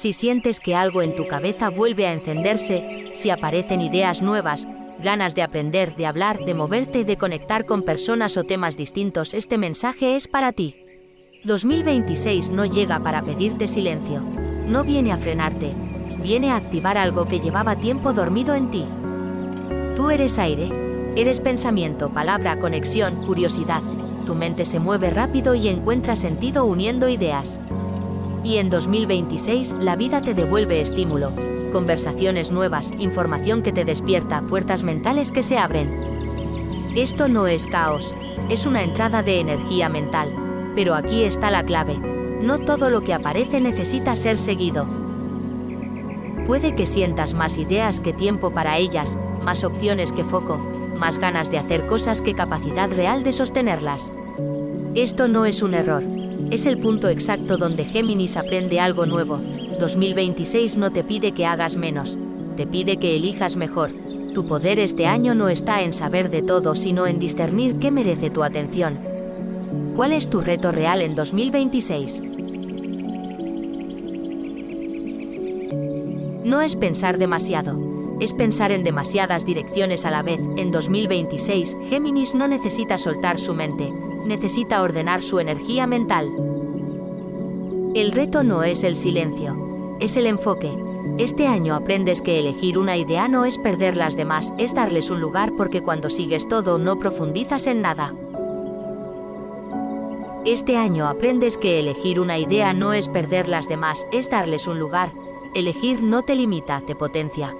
Si sientes que algo en tu cabeza vuelve a encenderse, si aparecen ideas nuevas, ganas de aprender, de hablar, de moverte, de conectar con personas o temas distintos, este mensaje es para ti. 2026 no llega para pedirte silencio. No viene a frenarte. Viene a activar algo que llevaba tiempo dormido en ti. Tú eres aire. Eres pensamiento, palabra, conexión, curiosidad. Tu mente se mueve rápido y encuentra sentido uniendo ideas. Y en 2026 la vida te devuelve estímulo, conversaciones nuevas, información que te despierta, puertas mentales que se abren. Esto no es caos, es una entrada de energía mental. Pero aquí está la clave. No todo lo que aparece necesita ser seguido. Puede que sientas más ideas que tiempo para ellas, más opciones que foco, más ganas de hacer cosas que capacidad real de sostenerlas. Esto no es un error. Es el punto exacto donde Géminis aprende algo nuevo. 2026 no te pide que hagas menos, te pide que elijas mejor. Tu poder este año no está en saber de todo, sino en discernir qué merece tu atención. ¿Cuál es tu reto real en 2026? No es pensar demasiado, es pensar en demasiadas direcciones a la vez. En 2026, Géminis no necesita soltar su mente, necesita ordenar su energía mental. El reto no es el silencio, es el enfoque. Este año aprendes que elegir una idea no es perder las demás, es darles un lugar, porque cuando sigues todo no profundizas en nada. Este año aprendes que elegir una idea no es perder las demás, es darles un lugar. Elegir no te limita, te potencia.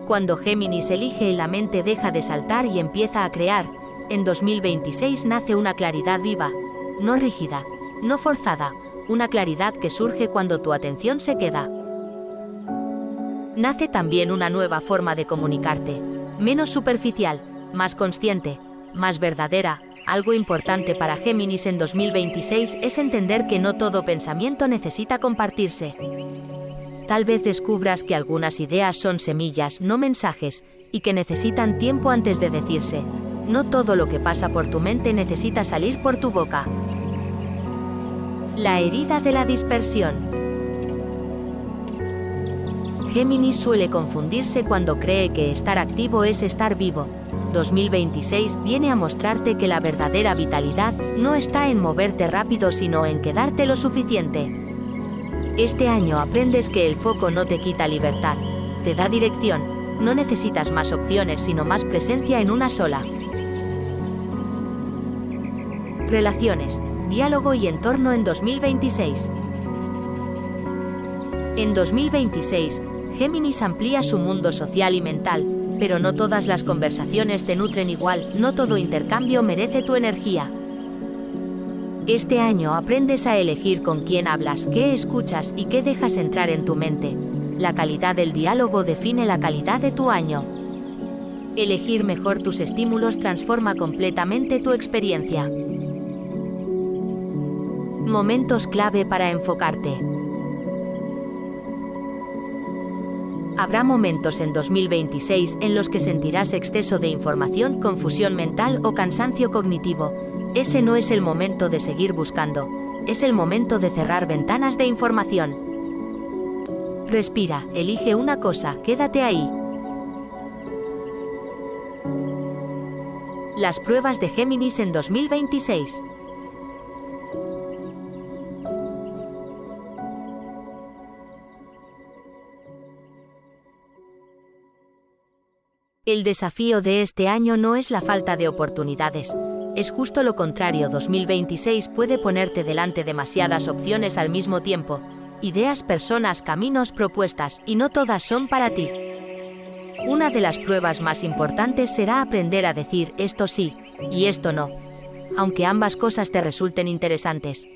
Cuando Géminis elige, la mente deja de saltar y empieza a crear. En 2026 nace una claridad viva, no rígida, no forzada, una claridad que surge cuando tu atención se queda. Nace también una nueva forma de comunicarte, menos superficial, más consciente, más verdadera. Algo importante para Géminis en 2026 es entender que no todo pensamiento necesita compartirse. Tal vez descubras que algunas ideas son semillas, no mensajes, y que necesitan tiempo antes de decirse. No todo lo que pasa por tu mente necesita salir por tu boca. La herida de la dispersión. Géminis suele confundirse cuando cree que estar activo es estar vivo. 2026 viene a mostrarte que la verdadera vitalidad no está en moverte rápido, sino en quedarte lo suficiente. Este año aprendes que el foco no te quita libertad, te da dirección. No necesitas más opciones, sino más presencia en una sola. Relaciones, diálogo y entorno en 2026. En 2026, Géminis amplía su mundo social y mental, pero no todas las conversaciones te nutren igual, no todo intercambio merece tu energía. Este año aprendes a elegir con quién hablas, qué escuchas y qué dejas entrar en tu mente. La calidad del diálogo define la calidad de tu año. Elegir mejor tus estímulos transforma completamente tu experiencia. Momentos clave para enfocarte. Habrá momentos en 2026 en los que sentirás exceso de información, confusión mental o cansancio cognitivo. Ese no es el momento de seguir buscando, es el momento de cerrar ventanas de información. Respira, elige una cosa, quédate ahí. Las pruebas de Géminis en 2026. El desafío de este año no es la falta de oportunidades, es justo lo contrario. 2026 puede ponerte delante demasiadas opciones al mismo tiempo, ideas, personas, caminos, propuestas, y no todas son para ti. Una de las pruebas más importantes será aprender a decir esto sí y esto no, aunque ambas cosas te resulten interesantes.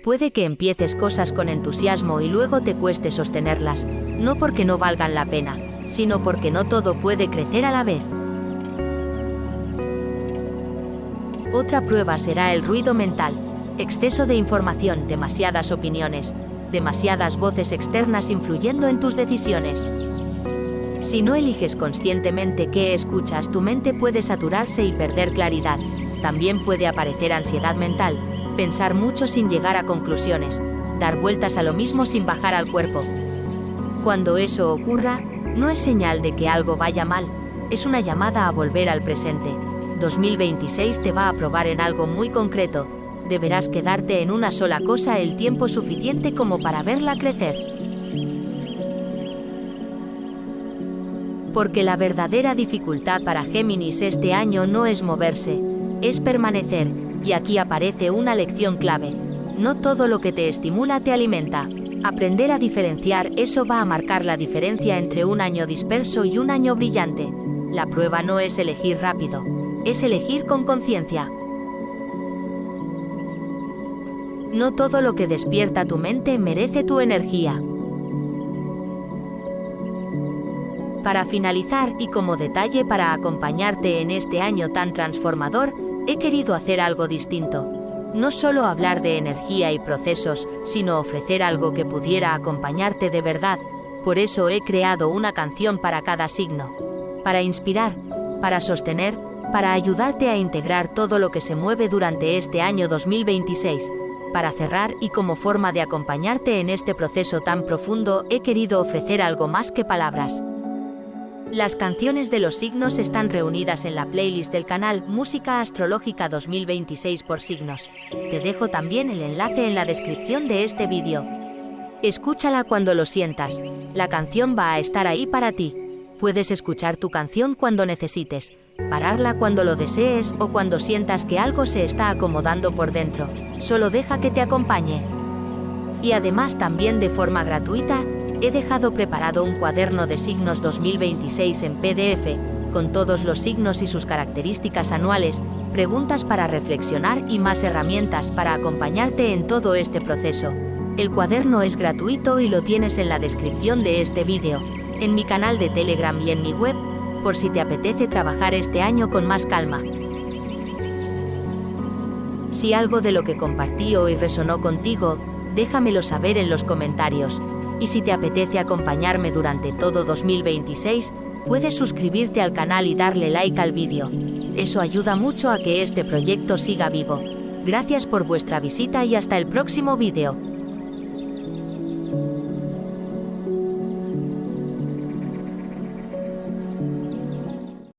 Puede que empieces cosas con entusiasmo y luego te cueste sostenerlas, no porque no valgan la pena, sino porque no todo puede crecer a la vez. Otra prueba será el ruido mental, exceso de información, demasiadas opiniones, demasiadas voces externas influyendo en tus decisiones. Si no eliges conscientemente qué escuchas, tu mente puede saturarse y perder claridad. También puede aparecer ansiedad mental, pensar mucho sin llegar a conclusiones, dar vueltas a lo mismo sin bajar al cuerpo. Cuando eso ocurra, no es señal de que algo vaya mal, es una llamada a volver al presente. 2026 te va a probar en algo muy concreto. Deberás quedarte en una sola cosa el tiempo suficiente como para verla crecer. Porque la verdadera dificultad para Géminis este año no es moverse, es permanecer, y aquí aparece una lección clave. No todo lo que te estimula te alimenta. Aprender a diferenciar eso va a marcar la diferencia entre un año disperso y un año brillante. La prueba no es elegir rápido, es elegir con conciencia. No todo lo que despierta tu mente merece tu energía. Para finalizar y como detalle para acompañarte en este año tan transformador, he querido hacer algo distinto. No solo hablar de energía y procesos, sino ofrecer algo que pudiera acompañarte de verdad. Por eso he creado una canción para cada signo. Para inspirar, para sostener, para ayudarte a integrar todo lo que se mueve durante este año 2026. Para cerrar y como forma de acompañarte en este proceso tan profundo, he querido ofrecer algo más que palabras. Las canciones de los signos están reunidas en la playlist del canal Música Astrológica 2026 por signos. Te dejo también el enlace en la descripción de este vídeo. Escúchala cuando lo sientas, la canción va a estar ahí para ti. Puedes escuchar tu canción cuando necesites, pararla cuando lo desees o cuando sientas que algo se está acomodando por dentro. Solo deja que te acompañe. Y además también de forma gratuita, he dejado preparado un cuaderno de signos 2026 en PDF, con todos los signos y sus características anuales, preguntas para reflexionar y más herramientas para acompañarte en todo este proceso. El cuaderno es gratuito y lo tienes en la descripción de este vídeo, en mi canal de Telegram y en mi web, por si te apetece trabajar este año con más calma. Si algo de lo que compartí hoy resonó contigo, déjamelo saber en los comentarios. Y si te apetece acompañarme durante todo 2026, puedes suscribirte al canal y darle like al vídeo. Eso ayuda mucho a que este proyecto siga vivo. Gracias por vuestra visita y hasta el próximo vídeo.